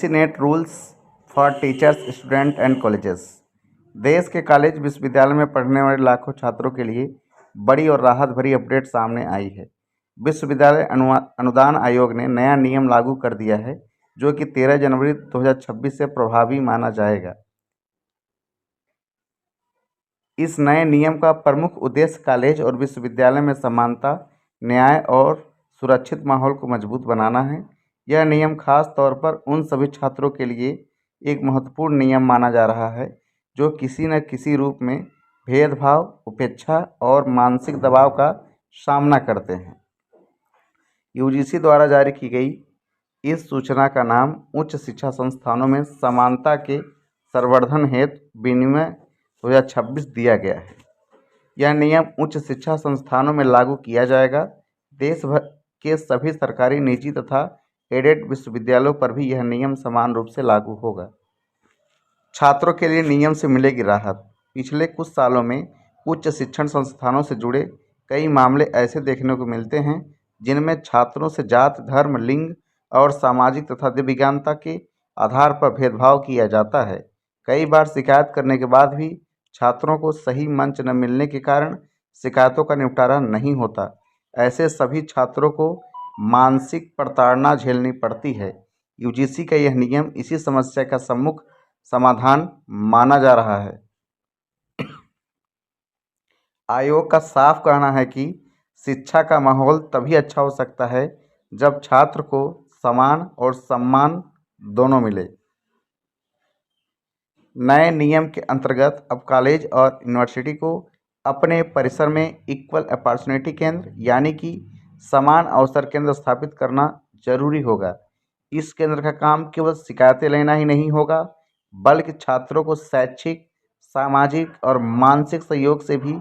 UGC net rules for teachers, student and colleges. देश के college विश्वविद्यालय में पढ़ने वाले लाखों छात्रों के लिए बड़ी और राहत भरी अपडेट सामने आई है। विश्वविद्यालय अनुदान आयोग ने नया नियम लागू कर दिया है, जो कि 13 जनवरी 2026 से प्रभावी माना जाएगा। इस नए नियम का प्रमुख उद्देश्य कॉलेज और विश्वविद्यालय में समानता, न्याय और सुरक्षित माहौल को मजबूत बनाना है। यह नियम खास तौर पर उन सभी छात्रों के लिए एक महत्वपूर्ण नियम माना जा रहा है जो किसी न किसी रूप में भेदभाव, उपेक्षा और मानसिक दबाव का सामना करते हैं। यूजीसी द्वारा जारी की गई इस सूचना का नाम उच्च शिक्षा संस्थानों में समानता के संवर्धन हेतु विनियम 2026 दिया गया है। यह नियम उच्च शिक्षा संस्थानों में लागू किया जाएगा। देश भर के सभी सरकारी, निजी तथा एडेड विश्वविद्यालयों पर भी यह नियम समान रूप से लागू होगा। छात्रों के लिए नियम से मिलेगी राहत। पिछले कुछ सालों में उच्च शिक्षण संस्थानों से जुड़े कई मामले ऐसे देखने को मिलते हैं जिनमें छात्रों से जात, धर्म, लिंग और सामाजिक तथा दिव्यांगता के आधार पर भेदभाव किया जाता है। कई बार शिकायत करने के बाद भी छात्रों को सही मंच न मिलने के कारण शिकायतों का निपटारा नहीं होता। ऐसे सभी छात्रों को मानसिक प्रताड़ना झेलनी पड़ती है। यूजीसी का यह नियम इसी समस्या का सम्मुख समाधान माना जा रहा है। आयोग का साफ कहना है कि शिक्षा का माहौल तभी अच्छा हो सकता है जब छात्र को समान और सम्मान दोनों मिले। नए नियम के अंतर्गत अब कॉलेज और यूनिवर्सिटी को अपने परिसर में इक्वल अपॉर्चुनिटी केंद्र यानी कि समान अवसर केंद्र स्थापित करना जरूरी होगा। इस केंद्र का काम केवल शिकायतें लेना ही नहीं होगा, बल्कि छात्रों को शैक्षिक, सामाजिक और मानसिक सहयोग से भी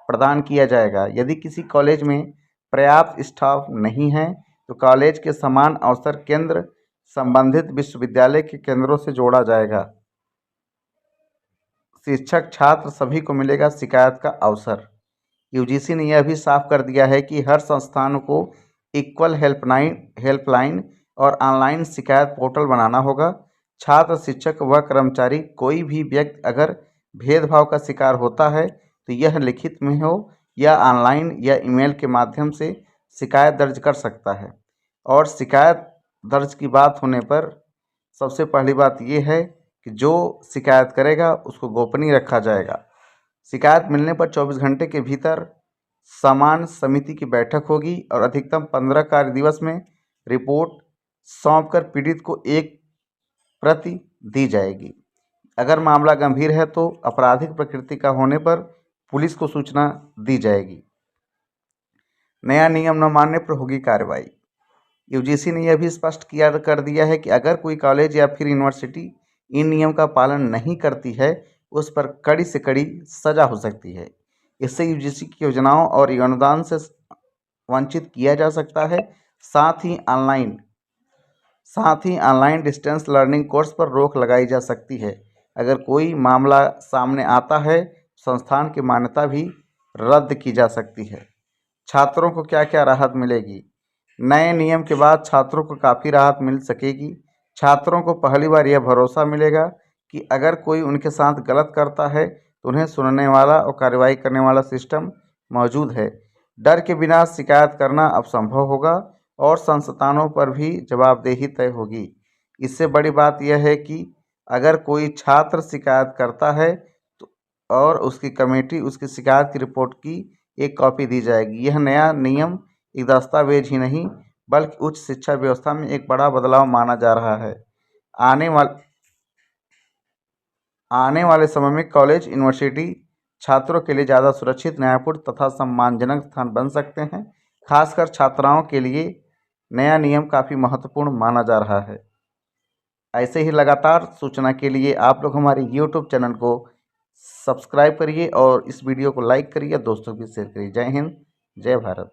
प्रदान किया जाएगा। यदि किसी कॉलेज में पर्याप्त स्टाफ नहीं है तो कॉलेज के समान अवसर केंद्र संबंधित विश्वविद्यालय के केंद्रों से जोड़ा जाएगा। शिक्षक, छात्र सभी को मिलेगा शिकायत का अवसर। यूजीसी ने यह भी साफ कर दिया है कि हर संस्थान को इक्वल हेल्पलाइन और ऑनलाइन शिकायत पोर्टल बनाना होगा। छात्र, शिक्षक व कर्मचारी कोई भी व्यक्ति अगर भेदभाव का शिकार होता है तो यह लिखित में हो या ऑनलाइन या ईमेल के माध्यम से शिकायत दर्ज कर सकता है। और शिकायत दर्ज की बात होने पर सबसे पहली बात यह है कि जो शिकायत करेगा उसको गोपनीय रखा जाएगा। शिकायत मिलने पर 24 घंटे के भीतर समान समिति की बैठक होगी और अधिकतम 15 कार्य दिवस में रिपोर्ट सौंपकर पीड़ित को एक प्रति दी जाएगी। अगर मामला गंभीर है तो आपराधिक प्रकृति का होने पर पुलिस को सूचना दी जाएगी। नया नियम न मानने पर होगी कार्रवाई। यूजीसी ने यह भी स्पष्ट कर दिया है कि अगर कोई कॉलेज या फिर यूनिवर्सिटी इन नियम का पालन नहीं करती है, उस पर कड़ी से कड़ी सजा हो सकती है। इससे यूजीसी की योजनाओं और अनुदान से वंचित किया जा सकता है। साथ ही ऑनलाइन डिस्टेंस लर्निंग कोर्स पर रोक लगाई जा सकती है। अगर कोई मामला सामने आता है, संस्थान की मान्यता भी रद्द की जा सकती है। छात्रों को क्या क्या राहत मिलेगी? नए नियम के बाद छात्रों को काफ़ी राहत मिल सकेगी। छात्रों को पहली बार यह भरोसा मिलेगा कि अगर कोई उनके साथ गलत करता है तो उन्हें सुनने वाला और कार्रवाई करने वाला सिस्टम मौजूद है। डर के बिना शिकायत करना अब संभव होगा और संस्थानों पर भी जवाबदेही तय होगी। इससे बड़ी बात यह है कि अगर कोई छात्र शिकायत करता है तो और उसकी कमेटी उसकी शिकायत की रिपोर्ट की एक कॉपी दी जाएगी। यह नया नियम एक दस्तावेज ही नहीं बल्कि उच्च शिक्षा व्यवस्था में एक बड़ा बदलाव माना जा रहा है। आने वाले समय में कॉलेज, यूनिवर्सिटी छात्रों के लिए ज़्यादा सुरक्षित, न्यायपूर्ण तथा सम्मानजनक स्थान बन सकते हैं। खासकर छात्राओं के लिए नया नियम काफ़ी महत्वपूर्ण माना जा रहा है। ऐसे ही लगातार सूचना के लिए आप लोग हमारे YouTube चैनल को सब्सक्राइब करिए और इस वीडियो को लाइक करिए, दोस्तों भी शेयर करिए। जय हिंद, जय भारत।